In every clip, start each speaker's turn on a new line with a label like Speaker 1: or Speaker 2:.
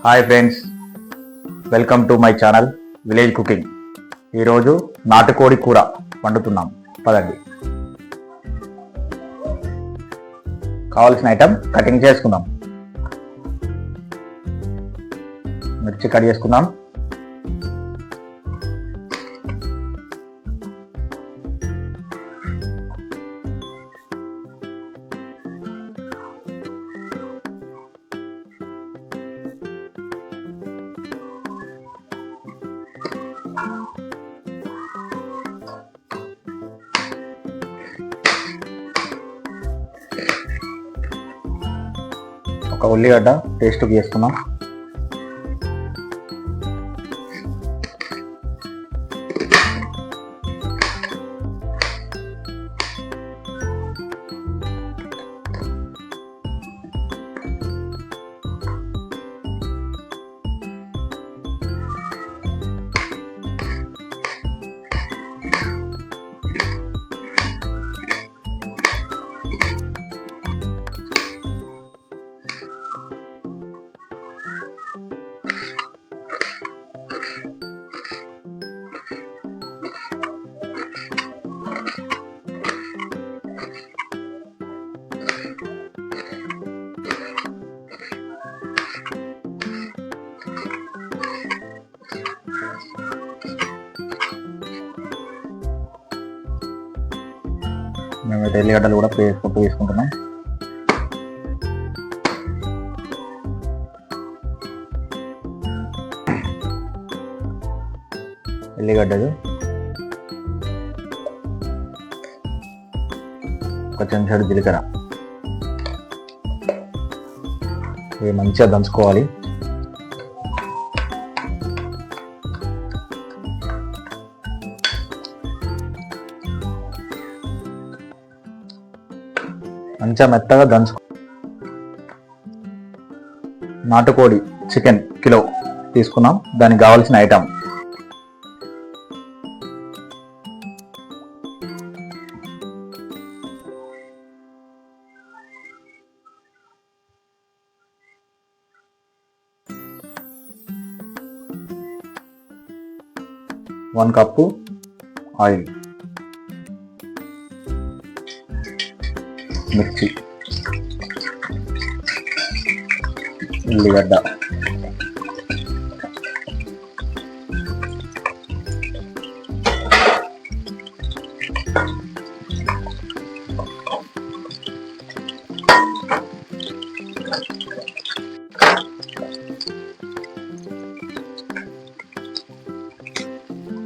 Speaker 1: Hi friends, welcome to my channel village cooking. ఈరోజు నాటుకోడి కూర వండుతున్నాం. పదండి. కావాల్సిన ఐటమ్ కటింగ్ చేసుకుందాం. మిర్చి కట్ చేసుకుందాం. ఒక ఉల్లిగడ్డ టేస్ట్కి వేసుకున్నాం. మేము ఎల్లిగడ్డలు కూడా వేసుకుంటున్నాం. ఎల్లిగడ్డలు ఒక చెంచాడు జీలకర్ర ఇవి మంచిగా దంచుకోవాలి. మంచిగా మెత్తగా దంచుకో. నాటుకోడి చికెన్ కిలో తీసుకున్నాం. దానికి కావాల్సిన ఐటమ్ వన్ కప్పు ఆయిల్, మిర్చి, ఉల్లిగడ్డ,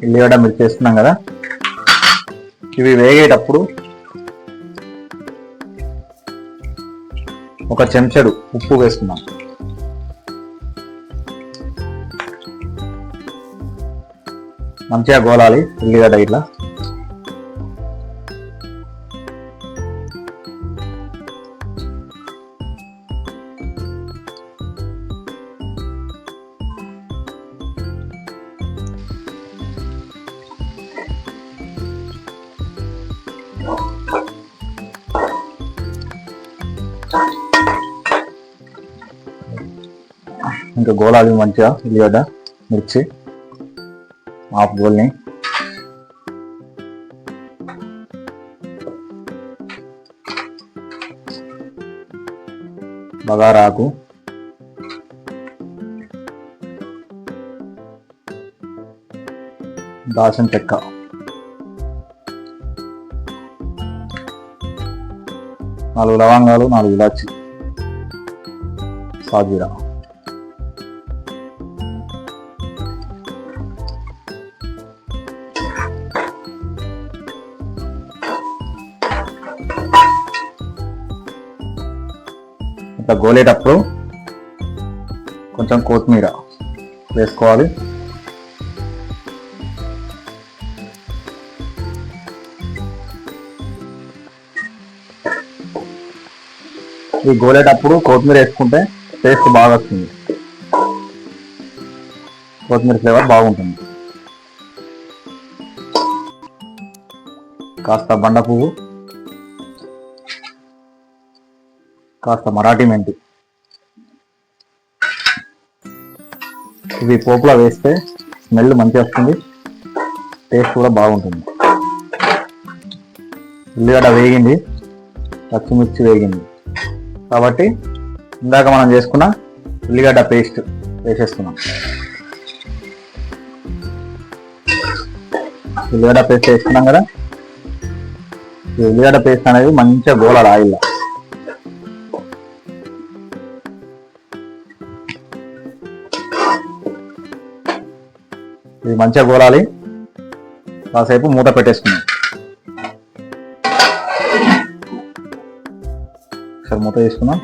Speaker 1: ఉల్లిగడ్డ మిర్చి వేస్తున్నాం కదా. ఇవి వేగేటప్పుడు ఒక చెంచాడు ఉప్పు వేసుకున్నాం. మంచిగా గోలాలి ఉల్లిగడ్డ ఇట్లా. ఇంకా గోలాలి మంచిగా ఉల్లిగడ్డ మిర్చి హాఫ్ గోల్ని. బగారాకు, దాల్చిన చెక్క, నాలుగు లవంగాలు, 4 ఇలాచి, సాజీరా, ఇట్లా గోలేటప్పుడు కొంచెం కొత్తిమీర వేసుకోవాలి. ఈ గోలేటప్పుడు కొత్తిమీర వేసుకుంటే టేస్ట్ బాగా వస్తుంది. కొత్తిమీర ఫ్లేవర్ బాగుంటుంది. కాస్త బండ పువ్వు, కాస్త మరాఠీ మెంతి, ఇవి పోపులో వేస్తే స్మెల్ మంచిగా వస్తుంది, టేస్ట్ కూడా బాగుంటుంది. ఉల్లిగడ్డ వేగింది, పచ్చిమిర్చి వేగింది కాబట్టి ఇందాక మనం చేసుకున్న ఉల్లిగడ్డ పేస్ట్ వేసేస్తున్నాం. ఉల్లిగడ్డ పేస్ట్ వేసుకున్నాం కదా, ఈ ఉల్లిగడ్డ పేస్ట్ అనేది మంచిగా గోలాలి ఆయిల్లో. ఇది మంచిగా గోలాలి. కాసేపు మూత పెట్టేసుకున్నాం. ఒకసారి మూత తీసుకున్నాం.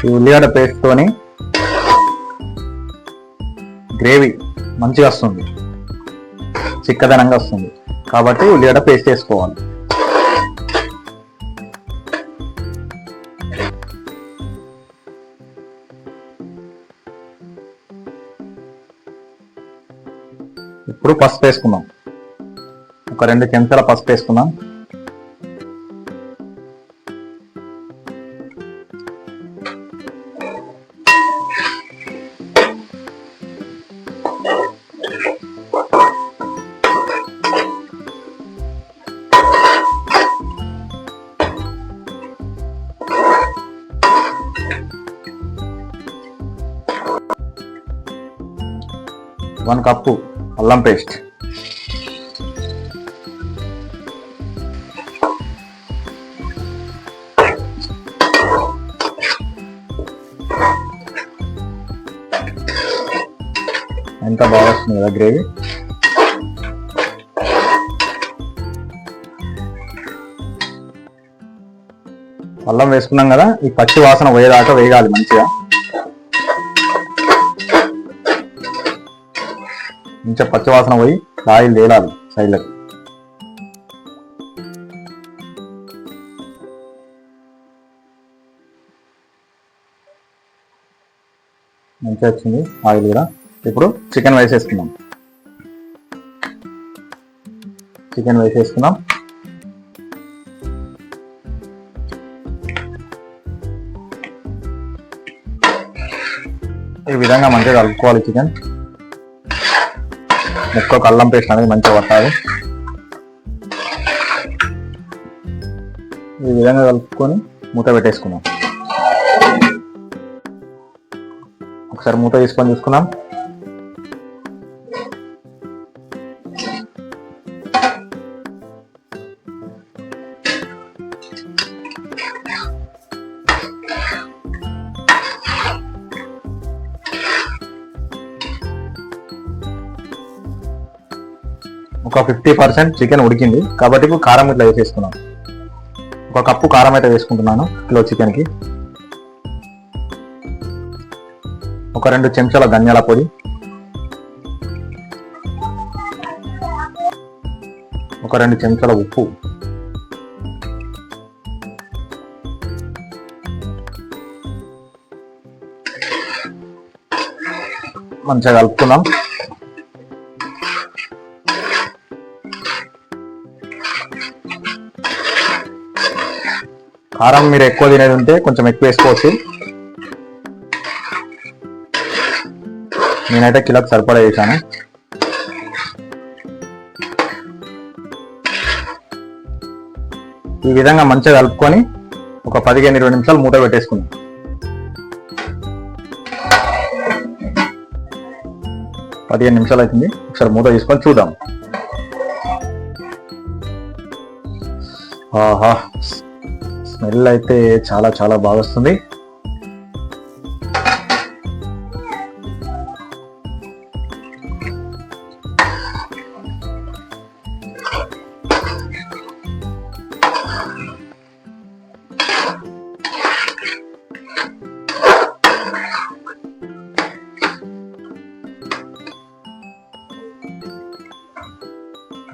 Speaker 1: ఈ ఉల్లిగడ్డ పేస్ట్ తోని గ్రేవీ మంచిగా వస్తుంది, చిక్కదనంగా వస్తుంది కాబట్టి ఉల్లిగడ్డ పేస్ట్ వేసుకోవాలి. ఇప్పుడు పసుపు వేసుకుందాం. ఒక 2 చెంచాల పసుపు వేసుకుందాం. వన్ కప్పు అల్లం పేస్ట్, ఎంత బాగా వస్తుంది కదా గ్రేవీ. అల్లం వేసుకున్నాం కదా, ఈ పచ్చి వాసన పోయేదాకా వేగాలి మంచిగా. మంచిగా పచ్చి వాసన పోయి ఆయిల్ తేలాలి సైడ్లకి. మంచిగా వచ్చింది ఆయిల్ కూడా. ఇప్పుడు చికెన్ వేసేసుకున్నాం. ఈ విధంగా మంచిగా కలుపుకోవాలి. చికెన్ ముక్కకు అల్లం పేస్ట్ అనేది మంచిగా పట్టాలి. ఈ విధంగా కలుపుకొని మూత పెట్టేసుకున్నాం. ఒకసారి మూత తీసుకొని చూసుకున్నాం. ఒక 50% చికెన్ ఉడికింది కాబట్టి ఇప్పుడు కారం ఇట్లా వేసేసుకున్నాం. 1 కప్పు కారం అయితే వేసుకుంటున్నాను కిలో చికెన్కి. ఒక 2 చెంచాల ధనియాల పొడి, ఒక 2 చెంచాల ఉప్పు, మంచిగా కలుపుకుందాం. కారం మీరు ఎక్కువ తినేది ఉంటే కొంచెం ఎక్కువ వేసుకోవచ్చు. నేనైతే కిలోకి సరిపడా వేసాను. ఈ విధంగా మంచిగా కలుపుకొని ఒక 15-20 నిమిషాలు మూత పెట్టేసుకుందాం. పదిహేను నిమిషాలు అవుతుంది. ఒకసారి మూత తీసుకొని చూద్దాం. ఆహా, స్మెల్ అయితే చాలా చాలా బాగా వస్తుంది.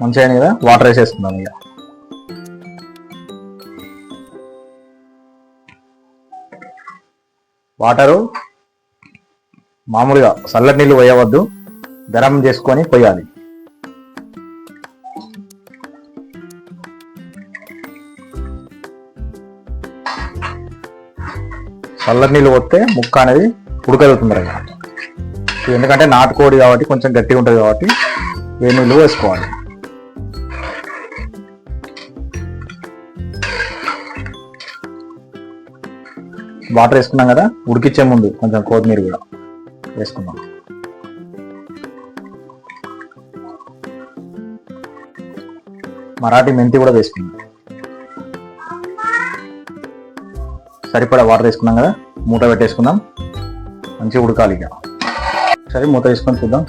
Speaker 1: మంచిగా కదా, వాటర్ వేసేసుకుందాం. ఇక వాటరు మామూలుగా చల్లటి నీళ్ళు పోయవద్దు, గరం చేసుకొని పోయాలి. చల్లటి నీళ్ళు పోతే ముక్క అనేది ఉడకదు తొందరగా. ఎందుకంటే నాటుకోడి కాబట్టి కొంచెం గట్టిగా ఉంటుంది కాబట్టి వేడి నీళ్ళు వేసుకోవాలి. వాటర్ వేసుకున్నాం కదా, ఉడికిచ్చే ముందు కొంచెం కొత్తిమీర కూడా వేసుకుందాం. మరాఠీ మెంతి కూడా వేసుకుందాం. సరిపడా వాటర్ వేసుకున్నాం కదా, మూత పెట్టేసుకుందాం. మంచిగా ఉడకాలి. ఇక సరే మూత వేసుకొని చూద్దాం.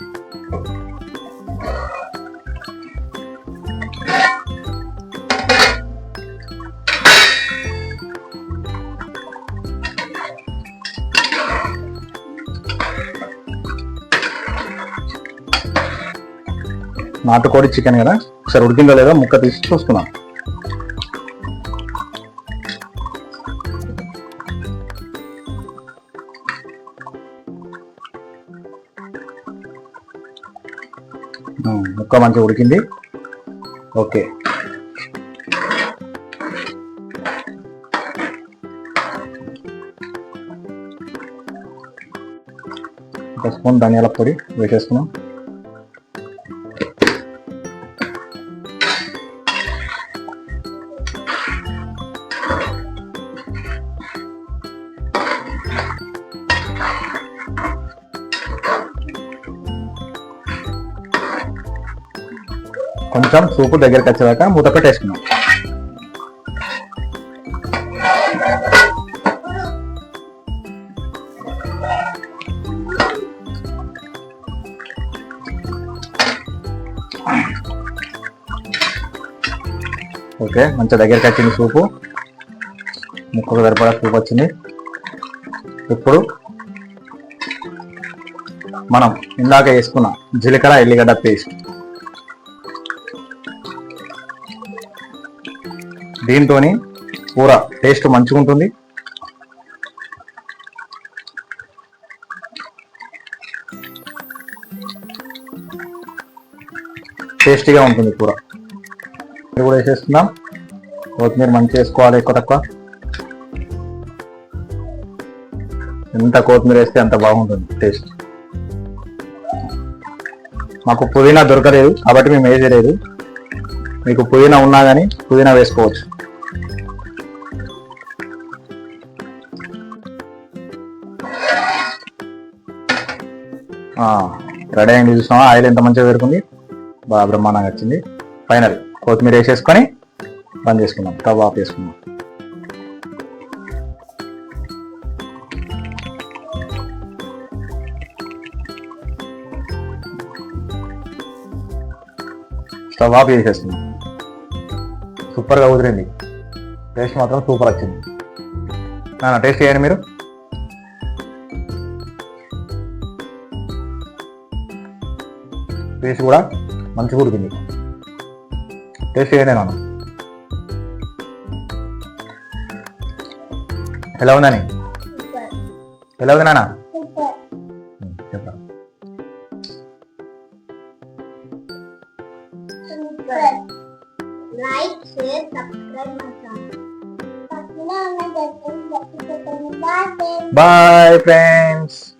Speaker 1: నాటుకోడి చికెన్ కదా, ఒకసారి ఉడికిందో లేదో ముక్క తీసి చూసుకుందాం. ముక్క మంచిగా ఉడికింది. ఓకే, ఒక స్పూన్ ధనియాల పొడి వేసేసుకున్నాం. కొంచెం సూపు దగ్గరికి వచ్చేదాకా మూత పెట్టేసుకున్నాం. ఓకే, మంచిగా దగ్గరికి వచ్చింది సూపు. ముక్కకు సరిపడా సూపు వచ్చింది. ఇప్పుడు మనం ఇందాక వేసుకున్న జీలకర్ర ఎల్లిగడ్డ పేస్ట్, దీంతో కూర టేస్ట్ మంచిగా ఉంటుంది. టేస్టీగా ఉంటుంది కూర. ఇది కూడా వేసేస్తున్నాం. కొత్తిమీర మంచిగా వేసుకోవాలి, ఎక్కువ తక్కువ. ఎంత కొత్తిమీర వేస్తే అంత బాగుంటుంది టేస్ట్. మాకు పుదీనా దొరకలేదు కాబట్టి మేము వేసేయలేదు. మీకు పుదీనా ఉన్నా కానీ పుదీనా వేసుకోవచ్చు. రెడీ అయింది. చూసామా ఆయిల్ ఎంత మంచిగా పెరుకుంది, బాగా బ్రహ్మాండంగా వచ్చింది. ఫైనల్ కొత్తిమీర వేసేసుకొని బంద్ చేసుకుందాం, స్టవ్ ఆఫ్ చేసుకుందాం. స్టవ్ ఆఫ్ చేసేస్తున్నాం. సూపర్గా కుదిరింది. టేస్ట్ మాత్రం సూపర్ వచ్చింది. టేస్ట్ చేయండి మీరు. పీస్ కూడా మంచిగా ఉడికింది. టేస్ట్ చేయండి నాన్న. ఎలా ఉందని? ఎలా ఉంది నాన్న? చెప్పండి.
Speaker 2: Like, share, subscribe my channel.
Speaker 1: Bye friends.